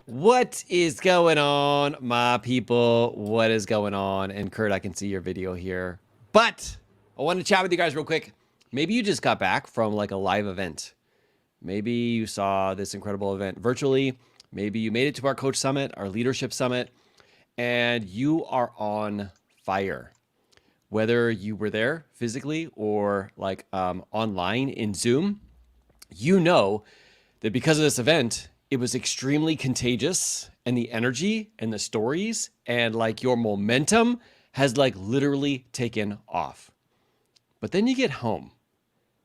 What is going on, my people? What is going on? And Kurt, I can see your video here. But I want to chat with you guys real quick. Maybe you just got back from like a live event. Maybe you saw this incredible event virtually. Maybe you made it to our coach summit, our leadership summit, and you are on fire. Whether you were there physically or like online in Zoom, you know that because of this event, it was extremely contagious, and the energy and the stories and like your momentum has like literally taken off. But then you get home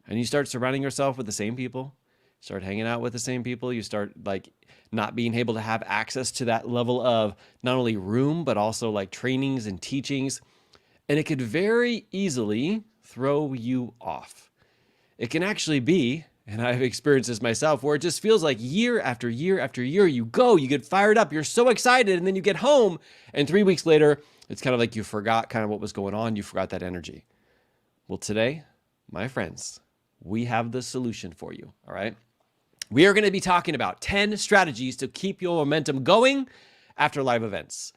and you start surrounding yourself with the same people, start hanging out with the same people. You start like not being able to have access to that level of not only room, but also like trainings and teachings. And it could very easily throw you off. It can actually be, and I've experienced this myself, where it just feels like year after year after year, you go, you get fired up, you're so excited, and then you get home, and 3 weeks later, it's kind of like you forgot kind of what was going on. You forgot that energy. Well, today, my friends, we have the solution for you, all right? We are going to be talking about 10 strategies to keep your momentum going after live events.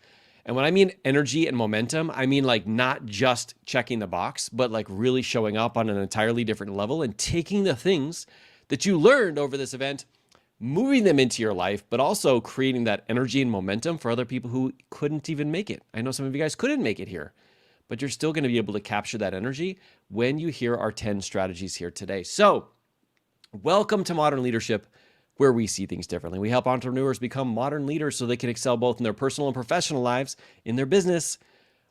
And when I mean energy and momentum, I mean like not just checking the box, but like really showing up on an entirely different level and taking the things that you learned over this event, moving them into your life, but also creating that energy and momentum for other people who couldn't even make it. I know some of you guys couldn't make it here, but you're still going to be able to capture that energy when you hear our 10 strategies here today. So welcome to Modern Leadership, where we see things differently. We help entrepreneurs become modern leaders so they can excel both in their personal and professional lives in their business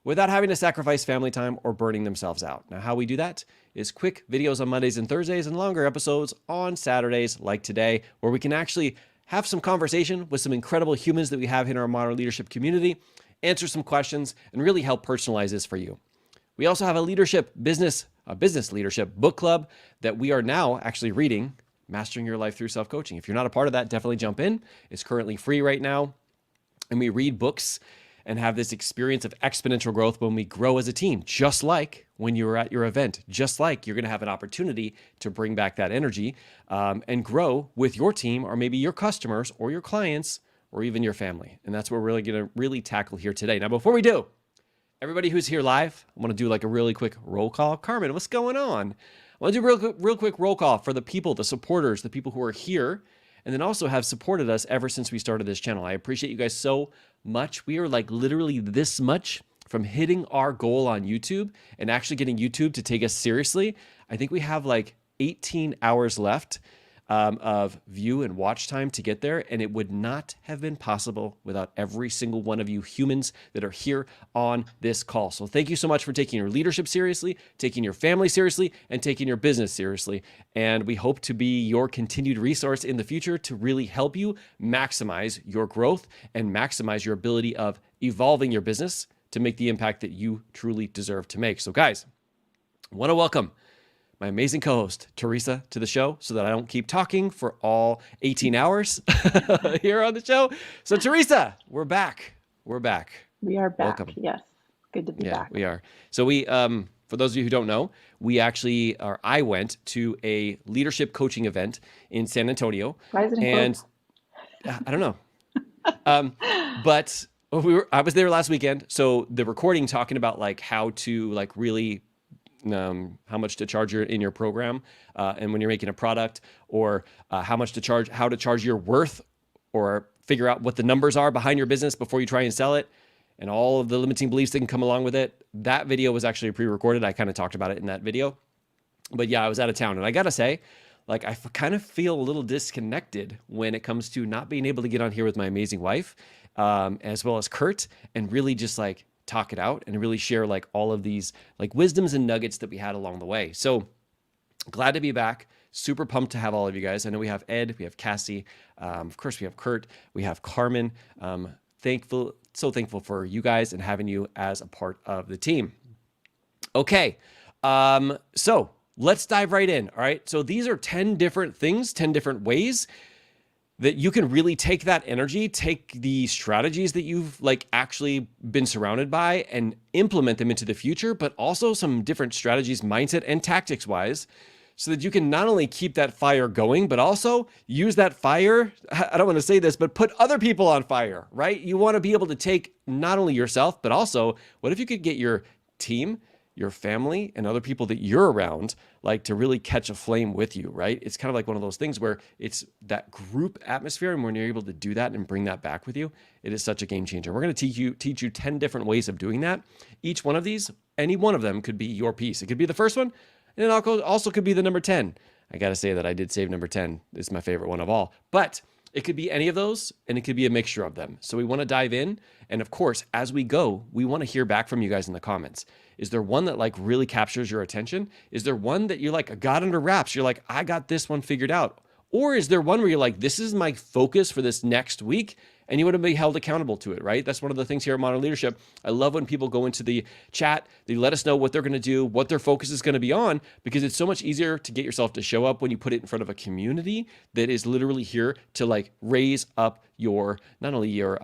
without having to sacrifice family time or burning themselves out. Now, how we do that is quick videos on Mondays and Thursdays and longer episodes on Saturdays like today, where we can actually have some conversation with some incredible humans that we have in our Modern Leadership community, answer some questions, and really help personalize this for you. We also have a business leadership book club that we are now actually reading, Mastering Your Life Through Self-Coaching. If you're not a part of that, definitely jump in. It's currently free right now. And we read books and have this experience of exponential growth when we grow as a team, just like when you were at your event, just like you're going to have an opportunity to bring back that energy and grow with your team or maybe your customers or your clients or even your family. And that's what we're really going to tackle here today. Now, before we do, everybody who's here live, I want to do like a really quick roll call. Carmen, what's going on? I want to do real quick roll call for the people, the supporters, the people who are here, and then also have supported us ever since we started this channel. I appreciate you guys so much. We are like literally this much from hitting our goal on YouTube and actually getting YouTube to take us seriously. I think we have like 18 hours left of view and watch time to get there. And it would not have been possible without every single one of you humans that are here on this call. So thank you so much for taking your leadership seriously, taking your family seriously, and taking your business seriously. And we hope to be your continued resource in the future to really help you maximize your growth and maximize your ability of evolving your business to make the impact that you truly deserve to make. So guys, I want to welcome my amazing co-host, Teresa, to the show so that I don't keep talking for all 18 hours here on the show. So Teresa, we're back. We're back. We are back. Welcome. Yes. Good to be back. We are. So we, for those of you who don't know, I went to a leadership coaching event in San Antonio. Why is it in quotes? I don't know. But I was there last weekend. So the recording talking about like how to like really how much to charge in your program, and when you're making a product, or how to charge your worth, or figure out what the numbers are behind your business before you try and sell it, and all of the limiting beliefs that can come along with it. That video was actually pre-recorded. I kind of talked about it in that video. But yeah, I was out of town, and I gotta say, like I kind of feel a little disconnected when it comes to not being able to get on here with my amazing wife, as well as Kurt, and really just like talk it out and really share like all of these like wisdoms and nuggets that we had along the way. So glad to be back. Super pumped to have all of you guys. I know we have Ed, we have Cassie, of course we have Kurt, we have Carmen. So thankful for you guys and having you as a part of the team. Okay, so let's dive right in. All right, so these are 10 different things, 10 different ways that you can really take that energy, take the strategies that you've like actually been surrounded by and implement them into the future, but also some different strategies, mindset and tactics wise, so that you can not only keep that fire going, but also use that fire. I don't want to say this, but put other people on fire, right? You want to be able to take not only yourself, but also what if you could get your team, your family, and other people that you're around, like to really catch a flame with you, right? It's kind of like one of those things where it's that group atmosphere, and when you're able to do that and bring that back with you, it is such a game changer. We're going to teach you 10 different ways of doing that. Each one of these, any one of them could be your piece. It could be the first one, and it also could be the number 10. I got to say that I did save number 10. It's my favorite one of all, but it could be any of those, and it could be a mixture of them. So we want to dive in. And of course, as we go, we want to hear back from you guys in the comments. Is there one that like really captures your attention? Is there one that you like got under wraps? You're like, I got this one figured out. Or is there one where you're like, this is my focus for this next week? And you want to be held accountable to it, right? That's one of the things here at Modern Leadership. I love when people go into the chat, they let us know what they're going to do, what their focus is going to be on, because it's so much easier to get yourself to show up when you put it in front of a community that is literally here to like raise up your, not only your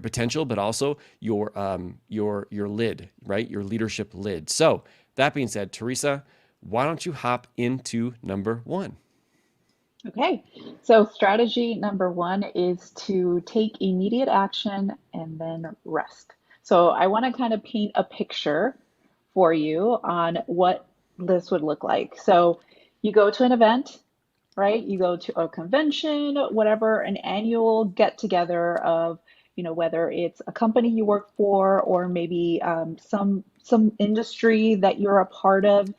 potential, but also your lid, right? Your leadership lid. So that being said, Teresa, why don't you hop into number 1? Okay, so strategy number 1 is to take immediate action and then rest. So I want to kind of paint a picture for you on what this would look like. So you go to an event, right? You go to a convention, whatever, an annual get together of, whether it's a company you work for or maybe some industry that you're a part of.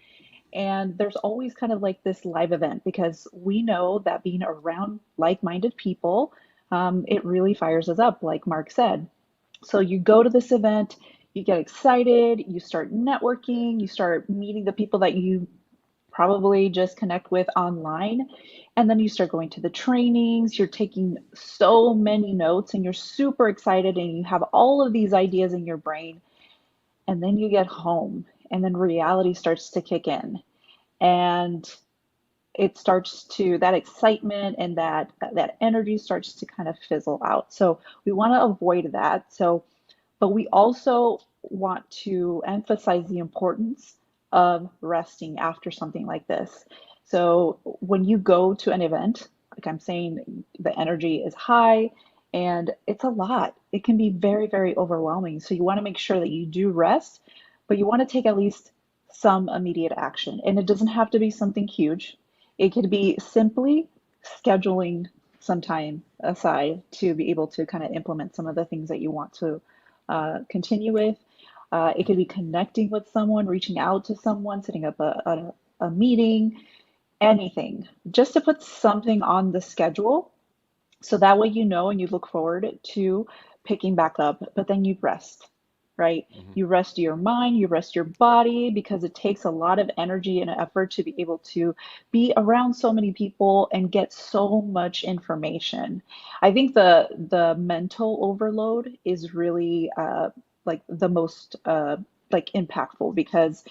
And there's always kind of like this live event because we know that being around like-minded people, it really fires us up, like Mark said. So you go to this event, you get excited, you start networking, you start meeting the people that you probably just connect with online. And then you start going to the trainings, you're taking so many notes and you're super excited and you have all of these ideas in your brain. And then you get home and then reality starts to kick in. And it starts to, that excitement and that energy starts to kind of fizzle out. So we want to avoid that. So, but we also want to emphasize the importance of resting after something like this. So when you go to an event, like I'm saying, the energy is high and it's a lot. It can be very, very overwhelming. So you want to make sure that you do rest, but you want to take at least some immediate action. And it doesn't have to be something huge. It could be simply scheduling some time aside to be able to kind of implement some of the things that you want to continue with. It could be connecting with someone, reaching out to someone, setting up a meeting, anything, just to put something on the schedule. So that way, and you look forward to picking back up, but then you rest, right? Mm-hmm. You rest your mind, you rest your body, because it takes a lot of energy and effort to be able to be around so many people and get so much information. I think the mental overload is really like the most like impactful, because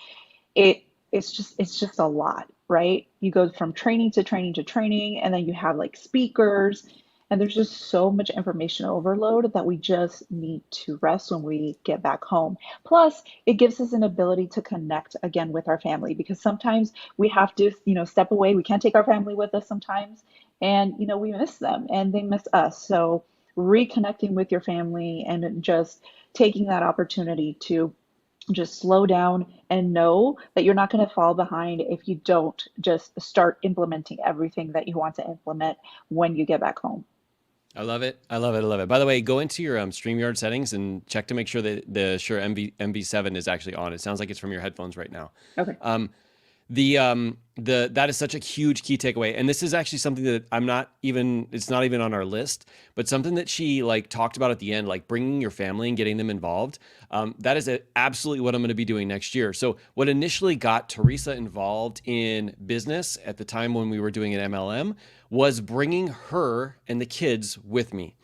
it's just a lot, right? You go from training to training to training, and then you have like speakers, and there's just so much information overload that we just need to rest when we get back home. Plus, it gives us an ability to connect again with our family, because sometimes we have to, step away. We can't take our family with us sometimes, and we miss them and they miss us. So reconnecting with your family and just taking that opportunity to just slow down and know that you're not going to fall behind if you don't just start implementing everything that you want to implement when you get back home. I love it. I love it. I love it. By the way, go into your StreamYard settings and check to make sure that the Shure MV7 is actually on. It sounds like it's from your headphones right now. Okay. That is such a huge key takeaway. And this is actually something that it's not even on our list, but something that she like talked about at the end, like bringing your family and getting them involved. That is absolutely what I'm going to be doing next year. So what initially got Teresa involved in business at the time when we were doing an MLM was bringing her and the kids with me.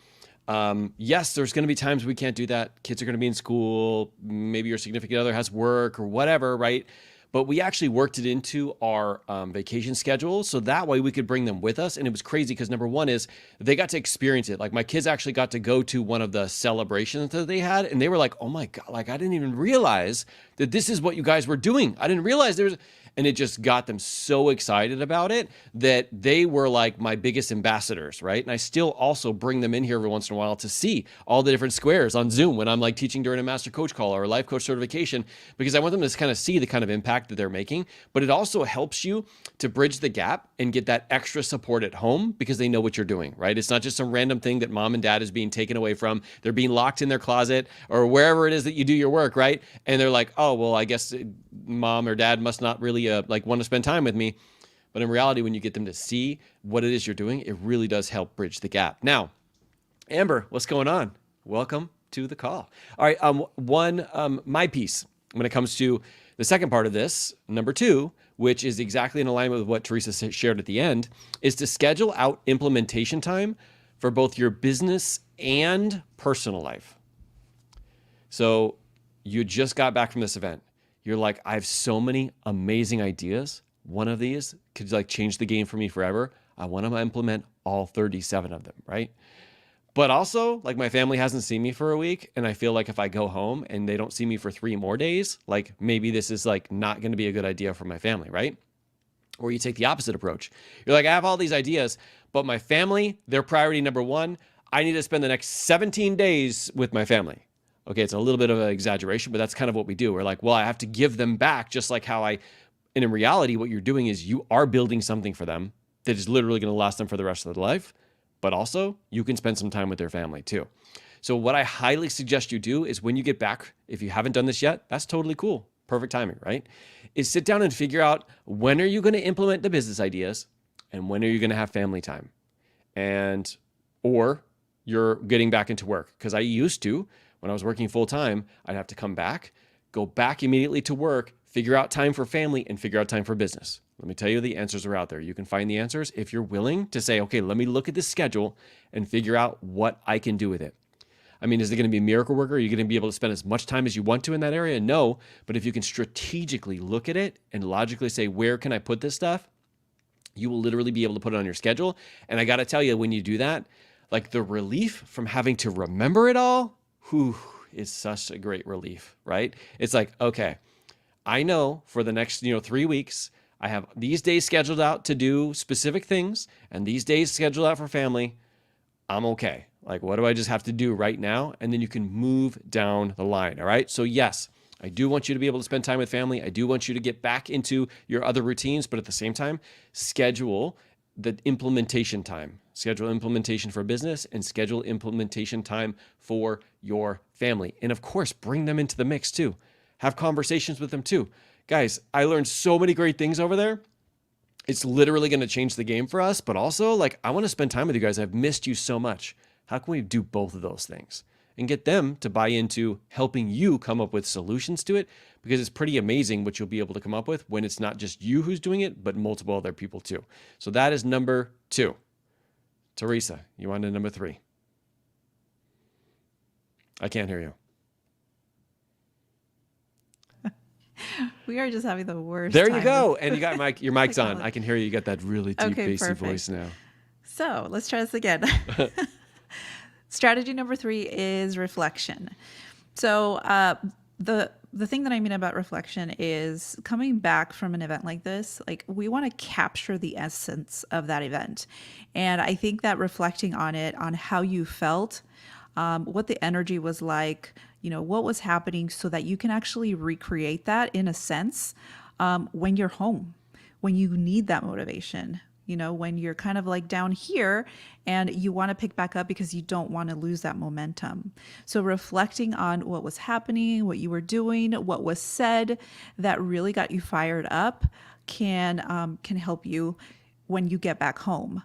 Yes, there's going to be times we can't do that. Kids are going to be in school. Maybe your significant other has work or whatever, right? But we actually worked it into our vacation schedule, so that way we could bring them with us. And it was crazy because number one is they got to experience it. Like my kids actually got to go to one of the celebrations that they had, and they were like, "Oh my God!" Like I didn't even realize that this is what you guys were doing. I didn't realize there was. And it just got them so excited about it that they were like my biggest ambassadors, right? And I still also bring them in here every once in a while to see all the different squares on Zoom when I'm like teaching during a master coach call or a life coach certification, because I want them to kind of see the kind of impact that they're making. But it also helps you to bridge the gap and get that extra support at home because they know what you're doing, right? It's not just some random thing that mom and dad is being taken away from. They're being locked in their closet or wherever it is that you do your work, right? And they're like, oh, well, I guess mom or dad must not really like want to spend time with me. But in reality, when you get them to see what it is you're doing, it really does help bridge the gap. Now, Amber, what's going on? Welcome to the call. All right, my piece when it comes to the second part of this, number 2, which is exactly in alignment with what Teresa shared at the end, is to schedule out implementation time for both your business and personal life. So you just got back from this event. You're like, I have so many amazing ideas. One of these could like change the game for me forever. I want to implement all 37 of them, right? But also, like, my family hasn't seen me for a week, and I feel like if I go home and they don't see me for 3 more days, like maybe this is like not going to be a good idea for my family, right? Or you take the opposite approach. You're like, I have all these ideas, but my family, their priority number 1, I need to spend the next 17 days with my family. Okay, it's a little bit of an exaggeration, but that's kind of what we do. We're like, well, I have to give them back just like how and in reality, what you're doing is you are building something for them that is literally going to last them for the rest of their life. But also you can spend some time with their family too. So what I highly suggest you do is when you get back, if you haven't done this yet, that's totally cool. Perfect timing, right? Is sit down and figure out when are you going to implement the business ideas and when are you going to have family time, or you're getting back into work. Because I used to, when I was working full time, I'd have to come back, go back immediately to work, figure out time for family and figure out time for business. Let me tell you, the answers are out there. You can find the answers if you're willing to say, okay, let me look at this schedule and figure out what I can do with it. I mean, is it going to be a miracle worker? Are you going to be able to spend as much time as you want to in that area? No, but if you can strategically look at it and logically say, where can I put this stuff? You will literally be able to put it on your schedule. And I got to tell you, when you do that, like the relief from having to remember it all, is such a great relief, right? It's like, okay, I know for the next 3 weeks, I have these days scheduled out to do specific things and these days scheduled out for family. I'm okay. Like, what do I just have to do right now? And then you can move down the line. All right. So yes, I do want you to be able to spend time with family. I do want you to get back into your other routines, but at the same time, schedule the implementation time. Schedule implementation for business and schedule implementation time for your family. And of course, bring them into the mix too. Have conversations with them too. Guys, I learned so many great things over there. It's literally going to change the game for us, but also like, I want to spend time with you guys. I've missed you so much. How can we do both of those things and get them to buy into helping you come up with solutions to it? Because it's pretty amazing what you'll be able to come up with when it's not just you who's doing it, but multiple other people too. So that is number 2. Teresa, you on to number 3? I can't hear you. We are just having the worst There time you go. with- And you got your mic's on. I can hear you. You got that really deep, Okay, bassy perfect. voice now. So let's try this again. Strategy number 3 is reflection. So the thing that I mean about reflection is coming back from an event like this, like we want to capture the essence of that event. And I think that reflecting on it, on how you felt, what the energy was like, what was happening so that you can actually recreate that in a sense when you're home, when you need that motivation, when you're kind of like down here and you want to pick back up because you don't want to lose that momentum. So reflecting on what was happening, what you were doing, what was said that really got you fired up can help you when you get back home.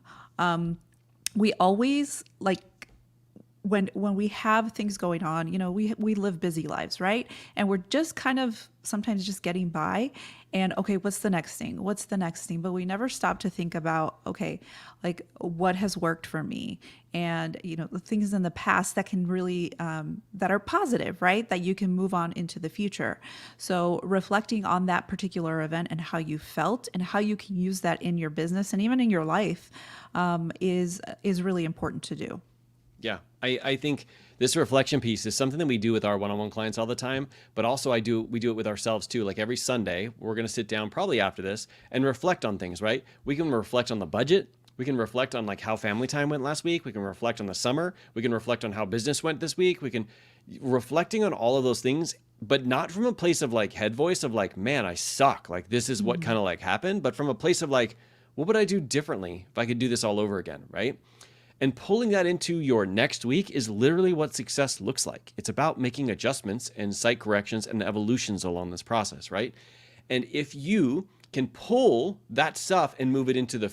We always like when we have things going on, we live busy lives, right? And we're just kind of sometimes just getting by and okay, what's the next thing? What's the next thing? But we never stop to think about, okay, like what has worked for me and, the things in the past that can really, that are positive, right? That you can move on into the future. So reflecting on that particular event and how you felt and how you can use that in your business and even in your life is really important to do. Yeah, I think this reflection piece is something that we do with our one-on-one clients all the time, but also we do it with ourselves too. Like every Sunday, we're going to sit down probably after this and reflect on things, right? We can reflect on the budget. We can reflect on like how family time went last week. We can reflect on the summer. We can reflect on how business went this week. We can reflecting on all of those things, but not from a place of like head voice of like, man, I suck. Like this is what kind of like happened, but from a place of like, what would I do differently if I could do this all over again, right? And pulling that into your next week is literally what success looks like. It's about making adjustments and site corrections and evolutions along this process, right? And if you can pull that stuff and move it into the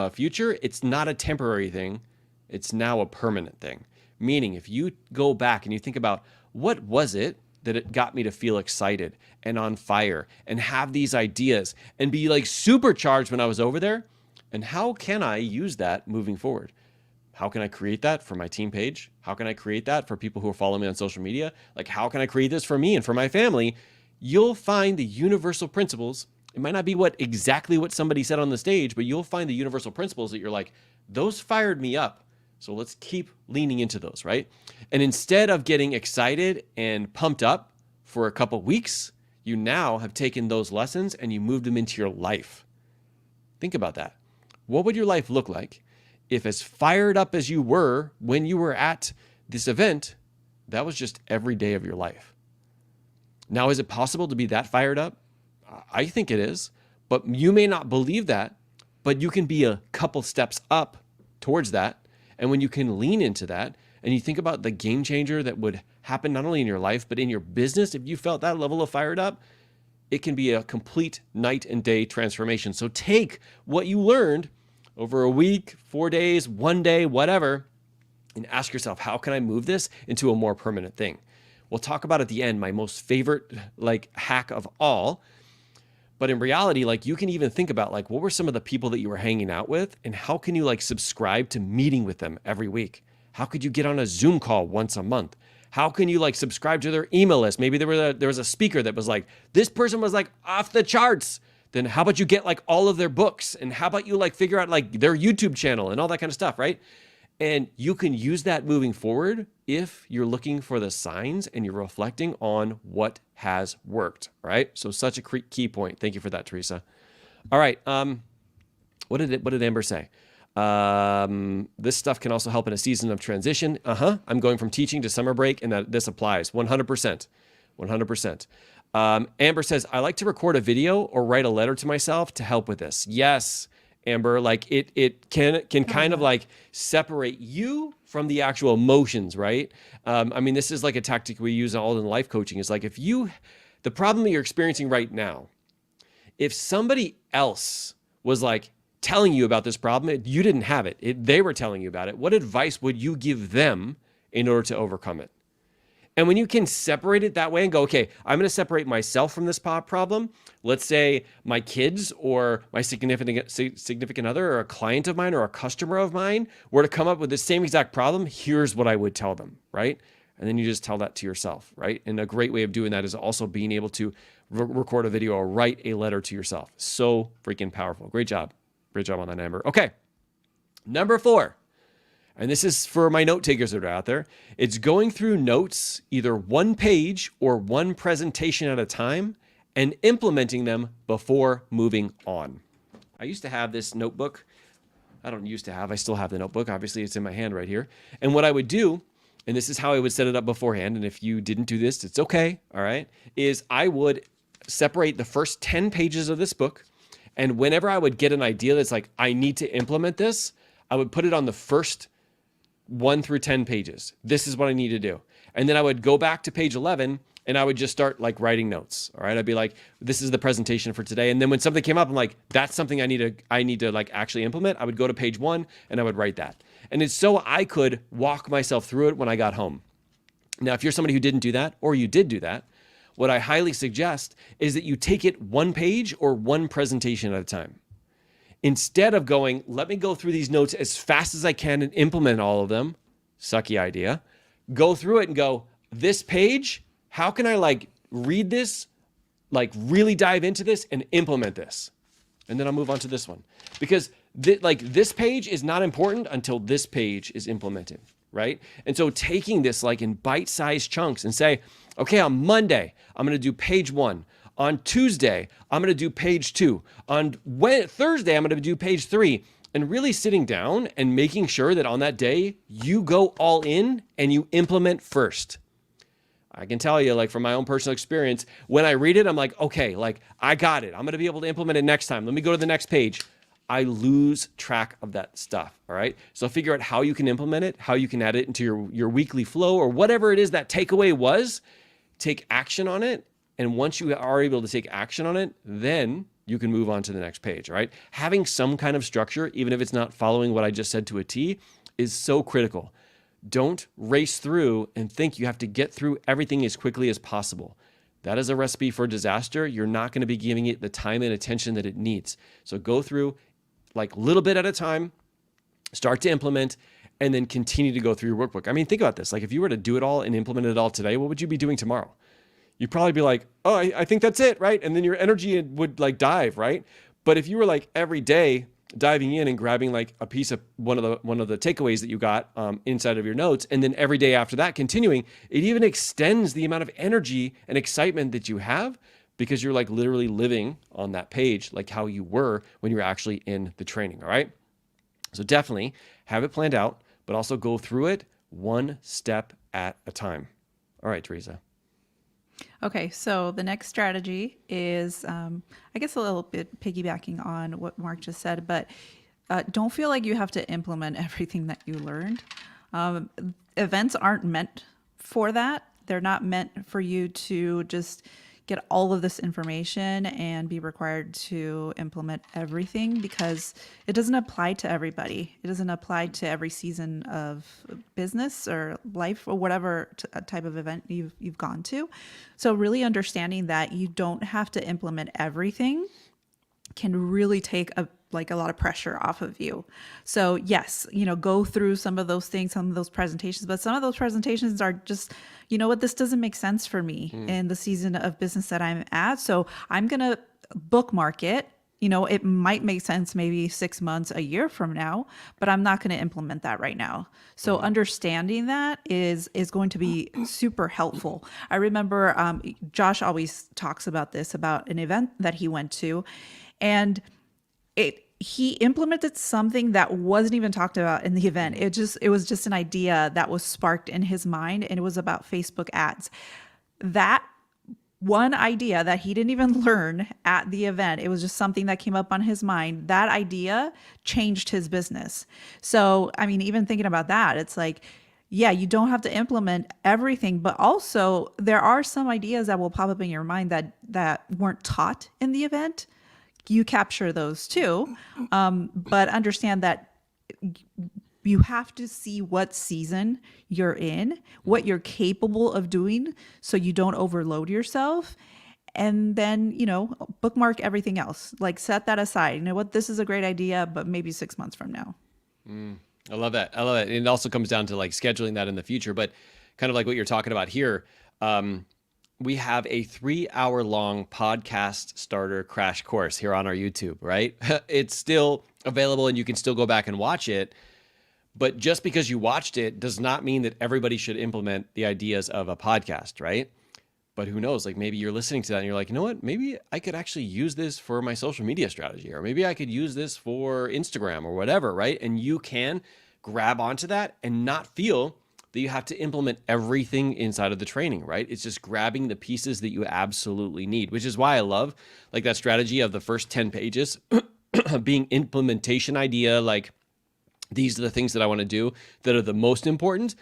future, it's not a temporary thing. It's now a permanent thing. Meaning if you go back and you think about what was it that it got me to feel excited and on fire and have these ideas and be like supercharged when I was over there, and how can I use that moving forward? How can I create that for my team page? How can I create that for people who are following me on social media? Like, how can I create this for me and for my family? You'll find the universal principles. It might not be exactly what somebody said on the stage, but you'll find the universal principles that you're like, those fired me up. So let's keep leaning into those, right? And instead of getting excited and pumped up for a couple weeks, you now have taken those lessons and you moved them into your life. Think about that. What would your life look like if, as fired up as you were when you were at this event, that was just every day of your life? Now, is it possible to be that fired up? I think it is, but you may not believe that, but you can be a couple steps up towards that. And when you can lean into that and you think about the game changer that would happen not only in your life, but in your business, if you felt that level of fired up, it can be a complete night and day transformation. So take what you learned over a week, 4 days, 1 day, whatever, and ask yourself, how can I move this into a more permanent thing? We'll talk about at the end my most favorite like hack of all. But in reality, like you can even think about like what were some of the people that you were hanging out with and how can you like subscribe to meeting with them every week? How could you get on a Zoom call once a month? How can you like subscribe to their email list? Maybe there was a speaker that was like, this person was like off the charts. Then how about you get like all of their books? And how about you like figure out like their YouTube channel and all that kind of stuff, right? And you can use that moving forward if you're looking for the signs and you're reflecting on what has worked, right? So such a key point. Thank you for that, Teresa. All right. What did Amber say? This stuff can also help in a season of transition. I'm going from teaching to summer break, and that this applies 100%. 100%. Amber says, I like to record a video or write a letter to myself to help with this. Yes, Amber, like it can kind of like separate you from the actual emotions, right? I mean, this is like a tactic we use all in life coaching. Is like the problem that you're experiencing right now, if somebody else was like telling you about this problem, you didn't have it. They were telling you about it. What advice would you give them in order to overcome it? And when you can separate it that way and go, okay, I'm going to separate myself from this problem. Let's say my kids or my significant other or a client of mine or a customer of mine were to come up with the same exact problem. Here's what I would tell them, right? And then you just tell that to yourself, right? And a great way of doing that is also being able to record a video or write a letter to yourself. So freaking powerful. Great job. Great job on that, Amber. Okay. Number 4. And this is for my note takers that are out there. It's going through notes, either one page or one presentation at a time, and implementing them before moving on. I used to have this notebook. I still have the notebook. Obviously, it's in my hand right here. And what I would do, and this is how I would set it up beforehand, and if you didn't do this, it's okay, all right, is I would separate the first 10 pages of this book, and whenever I would get an idea that's like, I need to implement this, I would put it on the first 1 through 10 pages. This is what I need to do. And then I would go back to page 11 and I would just start like writing notes. All right. I'd be like, this is the presentation for today. And then when something came up, I'm like, that's something I need to like actually implement. I would go to page 1 and I would write that. And it's so I could walk myself through it when I got home. Now, if you're somebody who didn't do that, or you did do that, what I highly suggest is that you take it one page or one presentation at a time. Instead of going, let me go through these notes as fast as I can and implement all of them, sucky idea, go through it and go, this page, how can I like read this, like really dive into this and implement this? And then I'll move on to this one. Because this page is not important until this page is implemented, right? And so taking this like in bite-sized chunks and say, okay, on Monday, I'm going to do page 1. On Tuesday, I'm going to do page 2. On Thursday, I'm going to do page 3. And really sitting down and making sure that on that day, you go all in and you implement first. I can tell you, like from my own personal experience, when I read it, I'm like, okay, like I got it. I'm going to be able to implement it next time. Let me go to the next page. I lose track of that stuff. All right. So figure out how you can implement it, how you can add it into your weekly flow or whatever it is that takeaway was. Take action on it. And once you are able to take action on it, then you can move on to the next page, right? Having some kind of structure, even if it's not following what I just said to a T, is so critical. Don't race through and think you have to get through everything as quickly as possible. That is a recipe for disaster. You're not going to be giving it the time and attention that it needs. So go through like a little bit at a time, start to implement, and then continue to go through your workbook. I mean, think about this. Like if you were to do it all and implement it all today, what would you be doing tomorrow? You'd probably be like, oh, I think that's it, right? And then your energy would like dive, right? But if you were like every day diving in and grabbing like a piece of one of the takeaways that you got inside of your notes, and then every day after that continuing, it even extends the amount of energy and excitement that you have because you're like literally living on that page like how you were when you were actually in the training, all right? So definitely have it planned out, but also go through it one step at a time. All right, Teresa. Okay, so the next strategy is, I guess, a little bit piggybacking on what Mark just said, but don't feel like you have to implement everything that you learned. Events aren't meant for that. They're not meant for you to just get all of this information and be required to implement everything because it doesn't apply to everybody. It doesn't apply to every season of business or life or whatever type of event you've gone to. So really understanding that you don't have to implement everything can really take a lot of pressure off of you. So yes, go through some of those things, some of those presentations, but some of those presentations are just, this doesn't make sense for me in the season of business that I'm at. So I'm going to bookmark it. It might make sense maybe 6 months, a year from now, but I'm not going to implement that right now. So understanding that is going to be super helpful. I remember Josh always talks about this, about an event that he went to, and he implemented something that wasn't even talked about in the event. It was just an idea that was sparked in his mind, and it was about Facebook ads. That one idea that he didn't even learn at the event, it was just something that came up on his mind. That idea changed his business. So, I mean, even thinking about that, it's like, yeah, you don't have to implement everything, but also there are some ideas that will pop up in your mind that weren't taught in the event. You capture those too, but understand that you have to see what season you're in, what you're capable of doing so you don't overload yourself. And then, bookmark everything else. Like set that aside. You know what? This is a great idea, but maybe 6 months from now. I love that. I love it. And it also comes down to like scheduling that in the future, but kind of like what you're talking about here. We have a 3-hour-long podcast starter crash course here on our YouTube, right? It's still available and you can still go back and watch it. But just because you watched it does not mean that everybody should implement the ideas of a podcast, right? But who knows? Like maybe you're listening to that and you're like, you know what? Maybe I could actually use this for my social media strategy, or maybe I could use this for Instagram or whatever, right? And you can grab onto that and not feel that you have to implement everything inside of the training, right? It's just grabbing the pieces that you absolutely need, which is why I love like that strategy of the first 10 pages being implementation idea. Like these are the things that I want to do that are the most important,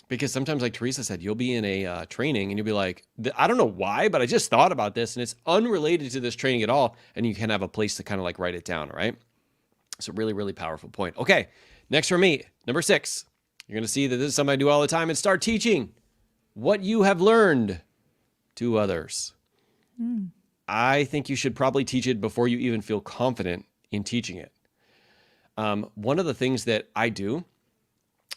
because sometimes like Teresa said, you'll be in a training and you'll be like, I don't know why, but I just thought about this and it's unrelated to this training at all. And you can have a place to kind of like write it down. All right. So really, really powerful point. Okay. Next for me, number 6. You're going to see that this is something I do all the time, and start teaching what you have learned to others. I think you should probably teach it before you even feel confident in teaching it. One of the things that I do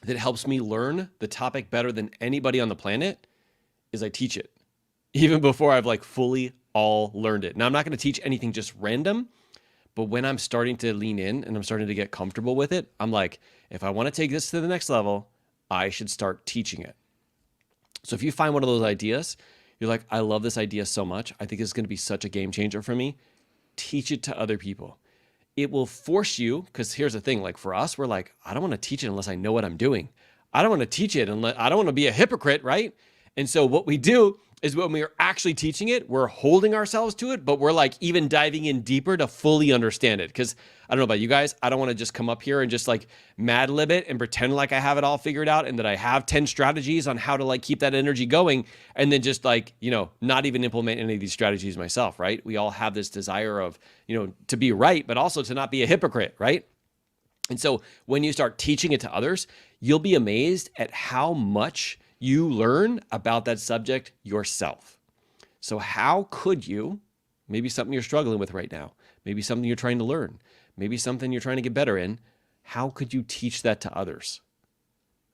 that helps me learn the topic better than anybody on the planet is I teach it, even before I've like fully all learned it. Now, I'm not going to teach anything just random, but when I'm starting to lean in and I'm starting to get comfortable with it, I'm like, if I want to take this to the next level, I should start teaching it. So if you find one of those ideas, you're like, I love this idea so much. I think it's going to be such a game changer for me. Teach it to other people. It will force you, because here's the thing, like for us, we're like, I don't want to teach it unless I know what I'm doing. I don't want to teach it unless I don't want to be a hypocrite, right? And so what we do is when we are actually teaching it, we're holding ourselves to it, but we're like even diving in deeper to fully understand it. Because I don't know about you guys, I don't want to just come up here and just like mad lib it and pretend like I have it all figured out and that I have 10 strategies on how to like keep that energy going and then just like, not even implement any of these strategies myself, right? We all have this desire of, to be right, but also to not be a hypocrite, right? And so when you start teaching it to others, you'll be amazed at how much you learn about that subject yourself. So how could you, maybe something you're struggling with right now, maybe something you're trying to learn, maybe something you're trying to get better in, how could you teach that to others?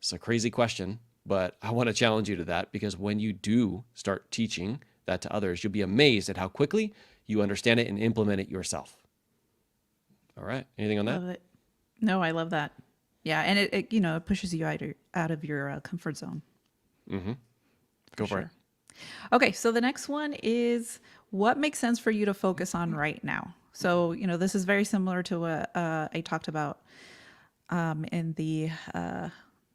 It's a crazy question, but I want to challenge you to that, because when you do start teaching that to others, you'll be amazed at how quickly you understand it and implement it yourself. All right. Anything on that? Love it. No, I love that. Yeah, and it pushes you out of your comfort zone. Mm-hmm. Go for it. Okay, so the next one is what makes sense for you to focus on right now. So, this is very similar to what I talked about in the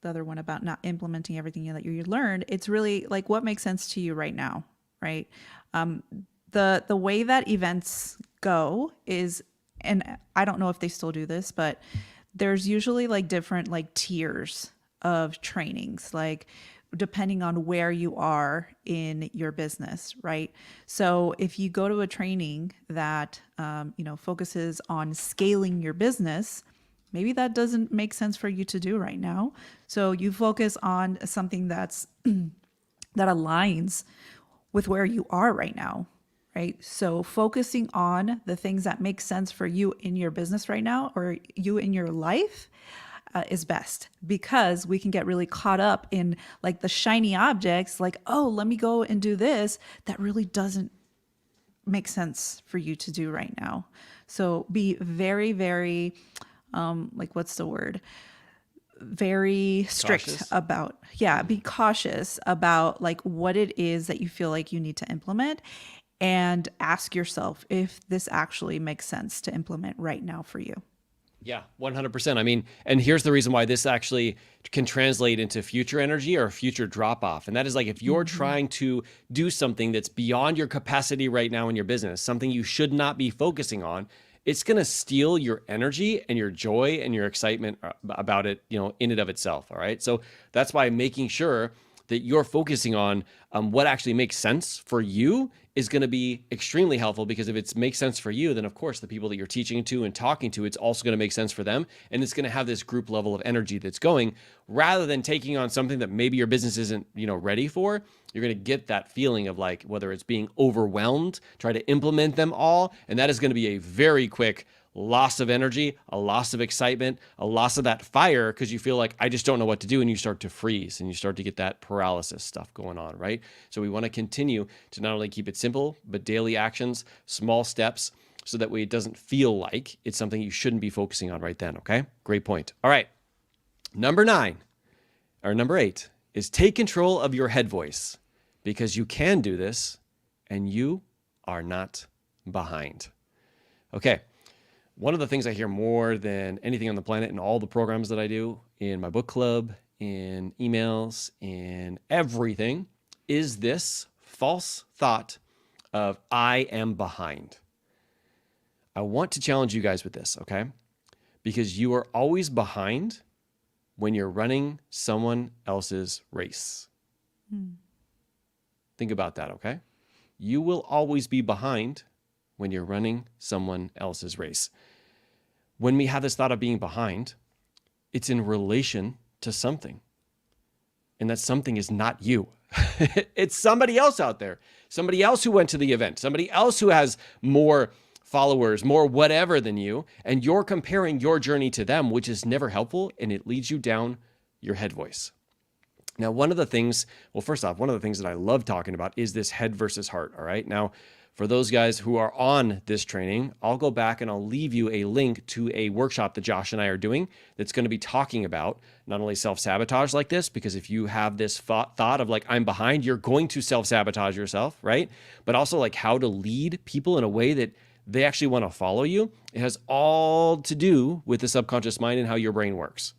other one about not implementing everything that you learned. It's really like what makes sense to you right now, right? The way that events go is, and I don't know if they still do this, but there's usually like different like tiers of trainings, like depending on where you are in your business, right? So if you go to a training that, focuses on scaling your business, maybe that doesn't make sense for you to do right now. So you focus on something that's that aligns with where you are right now, right? So focusing on the things that make sense for you in your business right now or you in your life is best, because we can get really caught up in like the shiny objects, like, oh, let me go and do this. That really doesn't make sense for you to do right now. So be very, very, what's the word? Very strict Cautious. about, be cautious about like what it is that you feel like you need to implement, and ask yourself if this actually makes sense to implement right now for you. Yeah, 100%. I mean, and here's the reason why this actually can translate into future energy or future drop off. And that is like if you're trying to do something that's beyond your capacity right now in your business, something you should not be focusing on, it's going to steal your energy and your joy and your excitement about it, in and of itself. All right. So that's why making sure that you're focusing on what actually makes sense for you is going to be extremely helpful, because if it makes sense for you, then of course the people that you're teaching to and talking to, it's also going to make sense for them. And it's going to have this group level of energy that's going, rather than taking on something that maybe your business isn't, ready for. You're going to get that feeling of like, whether it's being overwhelmed, try to implement them all. And that is going to be a very quick loss of energy, a loss of excitement, a loss of that fire, because you feel like, I just don't know what to do. And you start to freeze and you start to get that paralysis stuff going on, right? So we want to continue to not only keep it simple, but daily actions, small steps, so that way it doesn't feel like it's something you shouldn't be focusing on right then, okay? Great point. All right. Number 8 is take control of your head voice, because you can do this and you are not behind. Okay. One of the things I hear more than anything on the planet in all the programs that I do, in my book club, in emails, in everything, is this false thought of I am behind. I want to challenge you guys with this, okay? Because you are always behind when you're running someone else's race. Think about that, okay? You will always be behind when you're running someone else's race. When we have this thought of being behind, it's in relation to something. And that something is not you. It's somebody else out there. Somebody else who went to the event. Somebody else who has more followers, more whatever than you. And you're comparing your journey to them, which is never helpful. And it leads you down your head voice. Now, one of the things that I love talking about is this head versus heart. All right. Now, For those guys who are on this training, I'll go back and I'll leave you a link to a workshop that Josh and I are doing that's going to be talking about not only self-sabotage like this, because if you have this thought of like, I'm behind, you're going to self-sabotage yourself, right? But also like how to lead people in a way that they actually want to follow you. It has all to do with the subconscious mind and how your brain works.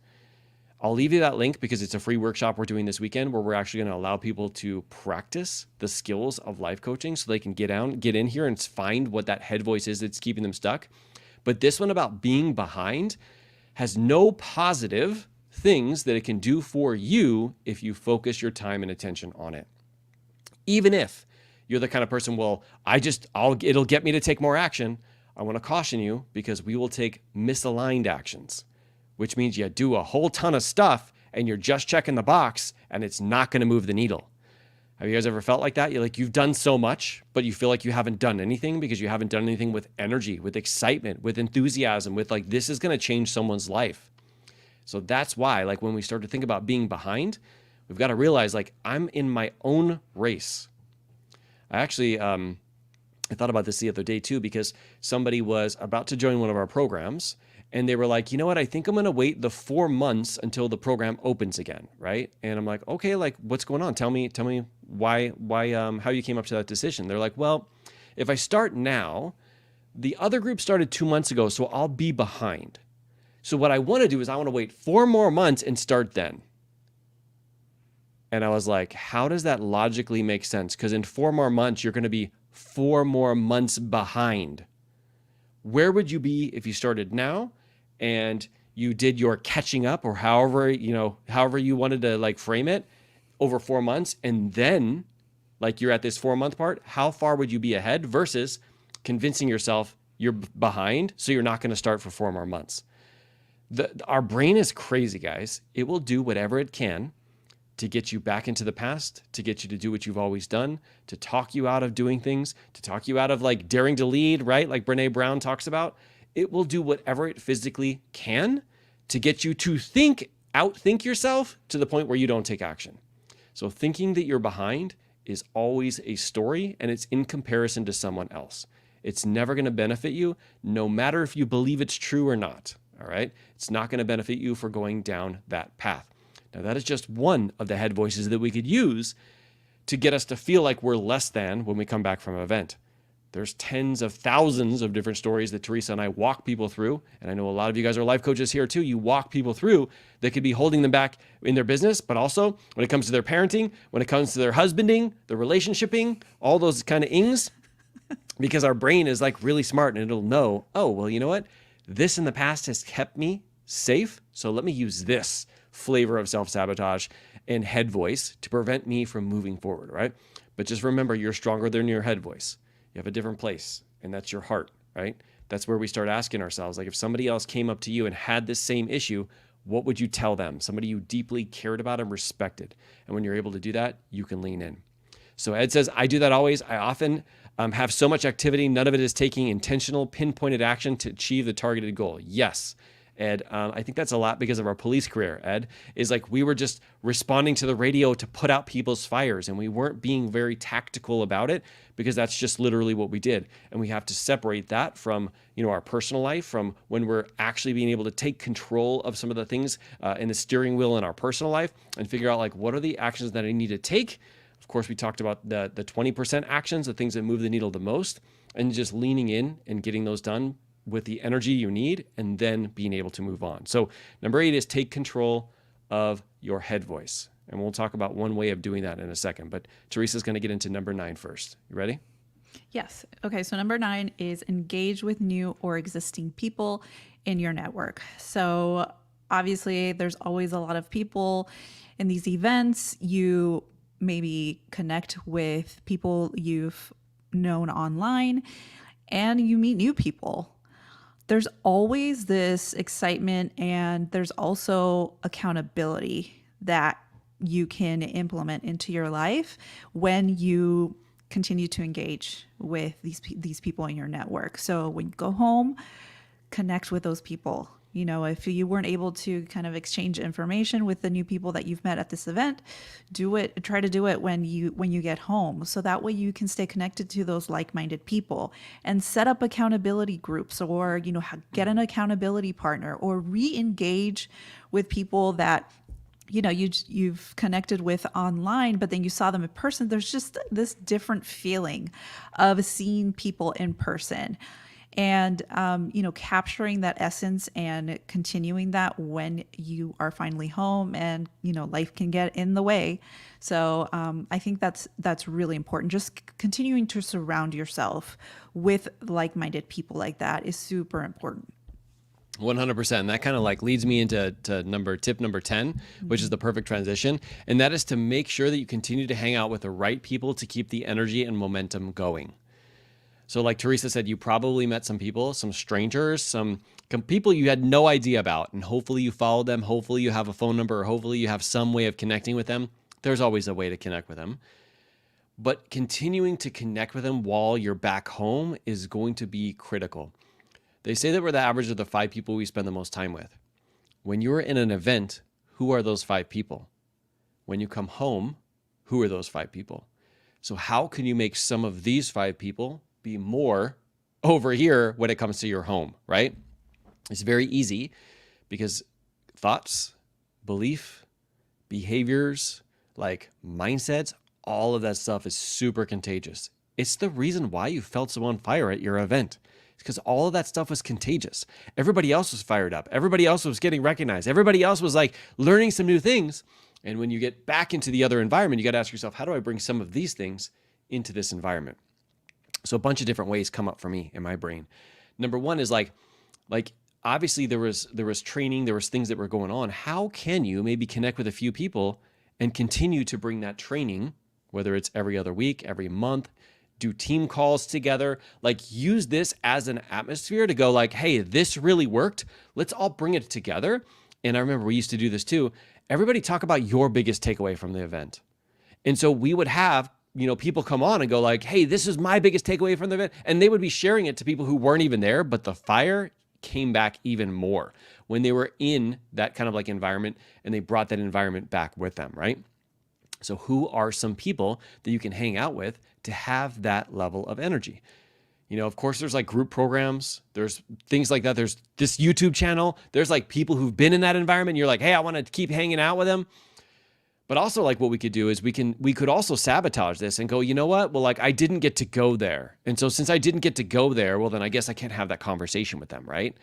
I'll leave you that link because it's a free workshop we're doing this weekend where we're actually going to allow people to practice the skills of life coaching so they can get in here and find what that head voice is that's keeping them stuck. But this one about being behind has no positive things that it can do for you if you focus your time and attention on it. Even if you're the kind of person, well, it'll get me to take more action. I want to caution you because we will take misaligned actions, which means you do a whole ton of stuff and you're just checking the box and it's not going to move the needle. Have you guys ever felt like that? You've done so much, but you feel like you haven't done anything because you haven't done anything with energy, with excitement, with enthusiasm, with like, this is going to change someone's life. So that's why, like when we start to think about being behind, we've got to realize like I'm in my own race. I actually, I thought about this the other day too, because somebody was about to join one of our programs and they were like, you know what? I think I'm going to wait the 4 months until the program opens again. Right. And I'm like, okay, like what's going on? Tell me why, how you came up to that decision. They're like, well, if I start now, the other group started 2 months ago, so I'll be behind. So what I want to do is I want to wait 4 more months and start then. And I was like, how does that logically make sense? Because in 4 more months, you're going to be 4 more months behind. Where would you be if you started now and you did your catching up or however you wanted to like frame it over 4 months and then like you're at this 4 month part, how far would you be ahead versus convincing yourself you're behind so you're not going to start for 4 more months? Our brain is crazy, guys. It will do whatever it can to get you back into the past, to get you to do what you've always done, to talk you out of doing things, to talk you out of like daring to lead, right? Like Brene Brown talks about. It will do whatever it physically can to get you to outthink yourself to the point where you don't take action. So thinking that you're behind is always a story and it's in comparison to someone else. It's never going to benefit you, no matter if you believe it's true or not. All right. It's not going to benefit you for going down that path. Now, that is just one of the head voices that we could use to get us to feel like we're less than when we come back from an event. There's tens of thousands of different stories that Teresa and I walk people through. And I know a lot of you guys are life coaches here too. You walk people through that could be holding them back in their business, but also when it comes to their parenting, when it comes to their husbanding, their relationshiping, all those kind of ings, because our brain is like really smart and it'll know, oh, well, you know what? This in the past has kept me safe. So let me use this flavor of self-sabotage and head voice to prevent me from moving forward, right? But just remember, you're stronger than your head voice. You have a different place, and that's your heart, right? That's where we start asking ourselves, like if somebody else came up to you and had this same issue, what would you tell them? Somebody you deeply cared about and respected. And when you're able to do that, you can lean in. So Ed says, I do that always. I often have so much activity. None of it is taking intentional, pinpointed action to achieve the targeted goal. Yes, Ed, I think that's a lot because of our police career, Ed, is like we were just responding to the radio to put out people's fires and we weren't being very tactical about it because that's just literally what we did. And we have to separate that from, our personal life, from when we're actually being able to take control of some of the things in the steering wheel in our personal life and figure out like, what are the actions that I need to take? Of course, we talked about the 20% actions, the things that move the needle the most, and just leaning in and getting those done with the energy you need and then being able to move on. So number 8 is take control of your head voice. And we'll talk about one way of doing that in a second. But Teresa's going to get into number 9 first. You ready? Yes. Okay. So number 9 is engage with new or existing people in your network. So obviously there's always a lot of people in these events. You maybe connect with people you've known online and you meet new people. There's always this excitement and there's also accountability that you can implement into your life when you continue to engage with these people in your network. So when you go home, connect with those people, You know, if you weren't able to kind of exchange information with the new people that you've met at this event, try to do it when you get home. So that way you can stay connected to those like-minded people, and set up accountability groups, or, you know, get an accountability partner, or re-engage with people that, you know, you've connected with online, but then you saw them in person. There's just this different feeling of seeing people in person, and you know, capturing that essence and continuing that when you are finally home, and, you know, life can get in the way. So I think that's really important. Just continuing to surround yourself with like-minded people like that is super important. 100%. And that kind of like leads me into tip number 10, which is the perfect transition. And that is to make sure that you continue to hang out with the right people to keep the energy and momentum going. So like Teresa said, you probably met some people, some strangers, some people you had no idea about, and hopefully you followed them. Hopefully you have a phone number, or hopefully you have some way of connecting with them. There's always a way to connect with them. But continuing to connect with them while you're back home is going to be critical. They say that we're the average of the 5 people we spend the most time with. When you're in an event, who are those 5 people? When you come home, who are those 5 people? So how can you make some of these 5 people be more over here when it comes to your home, right? It's very easy, because thoughts, belief, behaviors, like mindsets, all of that stuff is super contagious. It's the reason why you felt so on fire at your event. It's because all of that stuff was contagious. Everybody else was fired up. Everybody else was getting recognized. Everybody else was like learning some new things. And when you get back into the other environment, you got to ask yourself, how do I bring some of these things into this environment? So a bunch of different ways come up for me in my brain. Number one is like obviously there was training, there was things that were going on. How can you maybe connect with a few people and continue to bring that training, whether it's every other week, every month, do team calls together, like use this as an atmosphere to go like, hey, this really worked. Let's all bring it together. And I remember we used to do this too. Everybody talk about your biggest takeaway from the event. And so we would have, you know, people come on and go like, hey, this is my biggest takeaway from the event. And they would be sharing it to people who weren't even there, but the fire came back even more when they were in that kind of like environment, and they brought that environment back with them, right? So who are some people that you can hang out with to have that level of energy? You know, of course, there's like group programs. There's things like that. There's this YouTube channel. There's like people who've been in that environment. And you're like, hey, I want to keep hanging out with them. But also like what we could do is we could also sabotage this and go, you know what? Well, like I didn't get to go there. And so since I didn't get to go there, well, then I guess I can't have that conversation with them, right?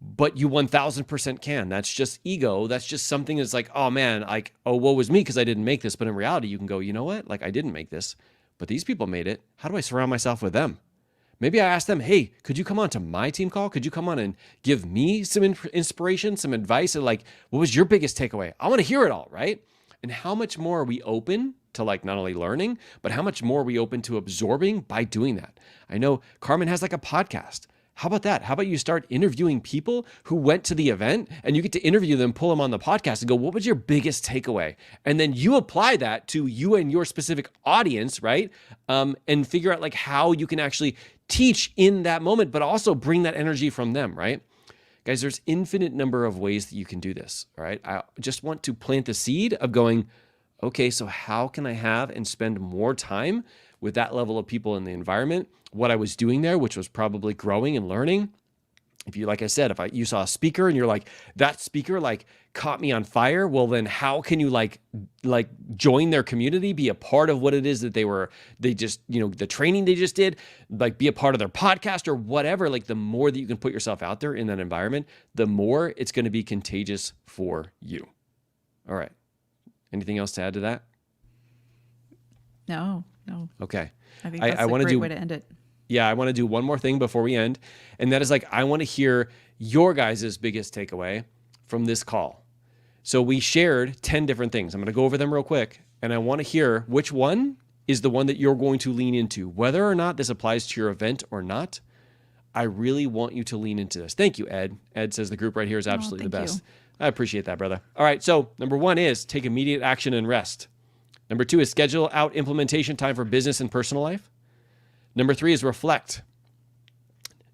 But you 1000% can. That's just ego. That's just something that's like, oh man, like, oh, woe was me because I didn't make this. But in reality, you can go, you know what? Like I didn't make this, but these people made it. How do I surround myself with them? Maybe I ask them, hey, could you come on to my team call? Could you come on and give me some inspiration, some advice? And like, what was your biggest takeaway? I want to hear it all, right? And how much more are we open to like not only learning, but how much more are we open to absorbing by doing that? I know Carmen has like a podcast. How about that? How about you start interviewing people who went to the event, and you get to interview them, pull them on the podcast and go, what was your biggest takeaway? And then you apply that to you and your specific audience, right? And figure out like how you can actually teach in that moment, but also bring that energy from them, right? Guys, there's infinite number of ways that you can do this, all right? I just want to plant the seed of going, okay, so how can I have and spend more time with that level of people in the environment? What I was doing there, which was probably growing and learning. If you, like I said, you saw a speaker and you're like, that speaker like caught me on fire, well then how can you like join their community, be a part of what it is that they just, you know, the training they just did, like be a part of their podcast or whatever. Like the more that you can put yourself out there in that environment, the more it's going to be contagious for you. All right. Anything else to add to that? No. Okay. I think that's a great way to end it. Yeah, I want to do one more thing before we end. And that is like, I want to hear your guys' biggest takeaway from this call. So we shared 10 different things. I'm going to go over them real quick. And I want to hear which one is the one that you're going to lean into. Whether or not this applies to your event or not, I really want you to lean into this. Thank you, Ed. Ed says the group right here is absolutely the best. I appreciate that, brother. All right, so number one is take immediate action and rest. Number two is schedule out implementation time for business and personal life. Number three is reflect.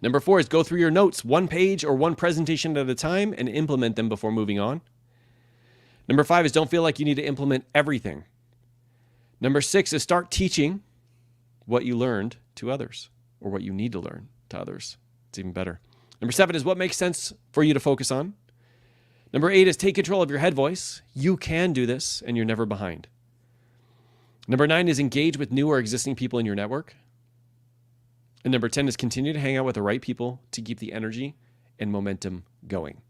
Number 4 is go through your notes, one page or one presentation at a time, and implement them before moving on. Number 5 is don't feel like you need to implement everything. Number 6 is start teaching what you learned to others, or what you need to learn to others. It's even better. Number 7 is what makes sense for you to focus on. Number 8 is take control of your head voice. You can do this, and you're never behind. Number 9 is engage with new or existing people in your network. And number 10 is continue to hang out with the right people to keep the energy and momentum going.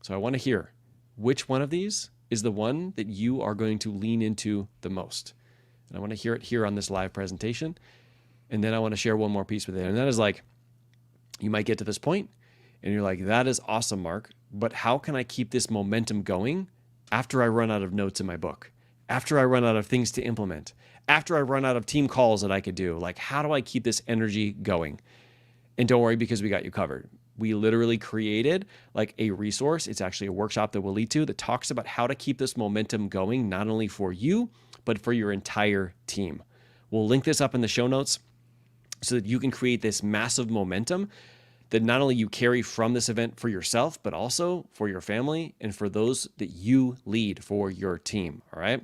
So I want to hear which one of these is the one that you are going to lean into the most. And I want to hear it here on this live presentation. And then I want to share one more piece with it. And that is like, you might get to this point and you're like, that is awesome, Mark, but how can I keep this momentum going after I run out of notes in my book? After I run out of things to implement, after I run out of team calls that I could do, like how do I keep this energy going? And don't worry, because we got you covered. We literally created like a resource. It's actually a workshop that we'll lead to that talks about how to keep this momentum going, not only for you, but for your entire team. We'll link this up in the show notes so that you can create this massive momentum that not only you carry from this event for yourself, but also for your family and for those that you lead for your team. All right.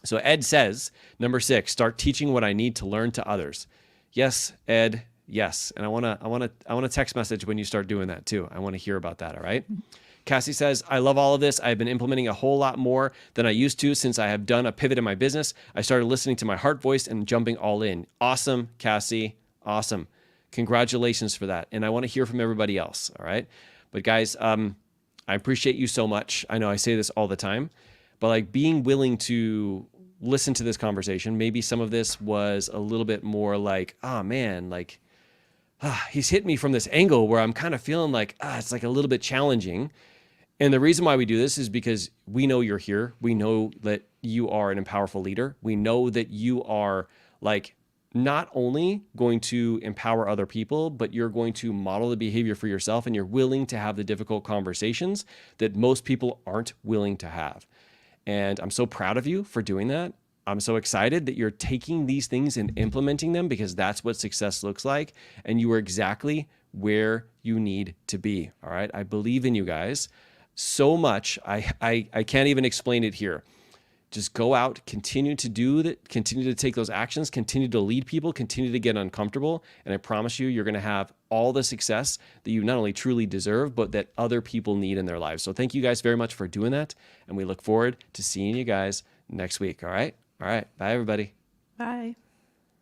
So Ed says, number 6, start teaching what I need to learn to others. Yes, Ed. Yes. And I want to text message when you start doing that too. I want to hear about that. All right. Cassie says, I love all of this. I've been implementing a whole lot more than I used to since I have done a pivot in my business. I started listening to my heart voice and jumping all in. Awesome, Cassie. Awesome. Congratulations for that. And I want to hear from everybody else. All right. But guys, I appreciate you so much. I know I say this all the time, but like being willing to listen to this conversation, maybe some of this was a little bit more like, oh man, like, he's hit me from this angle where I'm kind of feeling like, it's like a little bit challenging. And the reason why we do this is because we know you're here. We know that you are an empowerful leader. We know that you are like not only going to empower other people, but you're going to model the behavior for yourself, and you're willing to have the difficult conversations that most people aren't willing to have. And I'm so proud of you for doing that. I'm so excited that you're taking these things and implementing them, because that's what success looks like. And you are exactly where you need to be. All right. I believe in you guys so much. I can't even explain it here. Just go out, continue to do that, continue to take those actions, continue to lead people, continue to get uncomfortable. And I promise you, you're going to have all the success that you not only truly deserve, but that other people need in their lives. So thank you guys very much for doing that. And we look forward to seeing you guys next week. All right. All right. Bye, everybody. Bye.